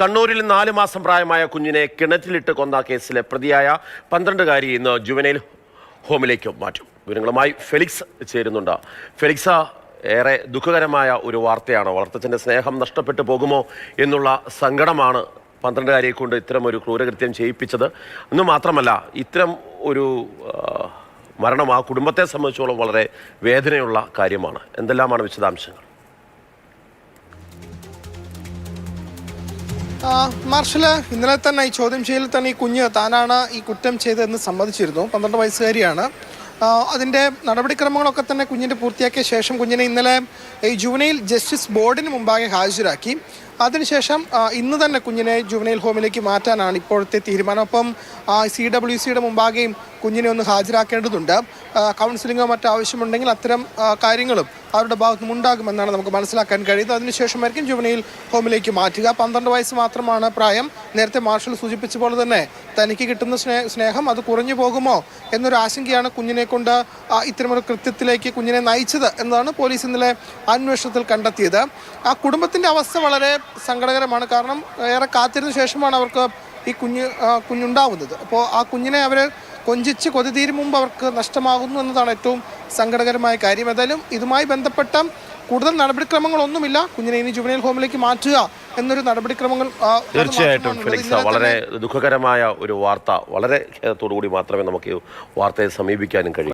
കണ്ണൂരിൽ 4 മാസം പ്രായമായ കുഞ്ഞിനെ കിണറ്റിലിട്ട് കൊന്ന കേസിലെ പ്രതിയായ 12-കാരി ഇന്ന് ജുവനൈൽ ഹോമിലേക്ക് മാറ്റും. വിവരങ്ങളുമായി ഫെലിക്സ് ചേരുന്നുണ്ട്. ഫെലിക്സ, ഏറെ ദുഃഖകരമായ ഒരു വാർത്തയാണ്. വളർത്തച്ഛൻ്റെ സ്നേഹം നഷ്ടപ്പെട്ടു പോകുമോ എന്നുള്ള സങ്കടമാണ് 12-കാരിയെ കൊണ്ട് ഇത്തരം ഒരു ക്രൂരകൃത്യം ചെയ്യിപ്പിച്ചത്. എന്ന് മാത്രമല്ല, ഇത്തരം ഒരു മരണം ആ കുടുംബത്തെ സംബന്ധിച്ചോളം വളരെ വേദനയുള്ള കാര്യമാണ്. എന്തെല്ലാമാണ് വിശദാംശങ്ങൾ? മാർഷല്, ഇന്നലെ തന്നെ ഈ ചോദ്യം ചെയ്യലിൽ തന്നെ ഈ കുഞ്ഞ് താനാണ് ഈ കുറ്റം ചെയ്തതെന്ന് സമ്മതിച്ചിരുന്നു. 12 വയസ്സുകാരിയാണ്. അതിൻ്റെ നടപടിക്രമങ്ങളൊക്കെ തന്നെ കുഞ്ഞിൻ്റെ പൂർത്തിയാക്കിയ ശേഷം കുഞ്ഞിനെ ഇന്നലെ ഈ ജുവനൈൽ ജസ്റ്റിസ് ബോർഡിന് മുമ്പാകെ ഹാജരാക്കി. അതിനുശേഷം ഇന്ന് തന്നെ കുഞ്ഞിനെ ജുവനൈൽ ഹോമിലേക്ക് മാറ്റാനാണ് ഇപ്പോഴത്തെ തീരുമാനം. അപ്പം CWCയുടെ മുമ്പാകെയും കുഞ്ഞിനെ ഒന്ന് ഹാജരാക്കേണ്ടതുണ്ട്. കൗൺസിലിങ്ങോ മറ്റോ ആവശ്യമുണ്ടെങ്കിൽ അത്തരം കാര്യങ്ങളും അവരുടെ ഭാഗത്തു നിന്നുണ്ടാകുമെന്നാണ് നമുക്ക് മനസ്സിലാക്കാൻ കഴിയുന്നത്. അതിനുശേഷമായിരിക്കും ജുവനൈൽ ഹോമിലേക്ക് മാറ്റുക. 12 വയസ്സ് മാത്രമാണ് പ്രായം. നേരത്തെ മാർഷൽ സൂചിപ്പിച്ച പോലെ തന്നെ തനിക്ക് കിട്ടുന്ന സ്നേഹം അത് കുറഞ്ഞു പോകുമോ എന്നൊരു ആശങ്കയാണ് കുഞ്ഞിനെ കൊണ്ട് ഇത്തരമൊരു കൃത്യത്തിലേക്ക് കുഞ്ഞിനെ നയിച്ചത് എന്നതാണ് പോലീസ് ഇന്നലെ അന്വേഷണത്തിൽ കണ്ടെത്തിയത്. ആ കുടുംബത്തിൻ്റെ അവസ്ഥ വളരെ സങ്കടകരമാണ്. കാരണം ഏറെ കാത്തിരുന്ന ശേഷമാണ് അവർക്ക് ഈ കുഞ്ഞുണ്ടാവുന്നത്. അപ്പോൾ ആ കുഞ്ഞിനെ അവർ കൊഞ്ചിച്ച് കൊതി തീരും മുമ്പ് അവർക്ക് നഷ്ടമാകുന്നു എന്നതാണ് ഏറ്റവും സങ്കടകരമായ കാര്യം. ഏതായാലും ഇതുമായി ബന്ധപ്പെട്ട കൂടുതൽ നടപടിക്രമങ്ങളൊന്നുമില്ല. കുഞ്ഞിനെ ഇനി ജുവനൈൽ ഹോമിലേക്ക് മാറ്റുക എന്നൊരു നടപടിക്രമങ്ങൾ തീർച്ചയായിട്ടും ഫെലിക്സ, വളരെ ദുഃഖകരമായ ഒരു വാർത്ത. വളരെ ഖേദത്തോടു കൂടി മാത്രമേ നമുക്ക് ഈ വാർത്തയെ സമീപിക്കാനും കഴിയൂ.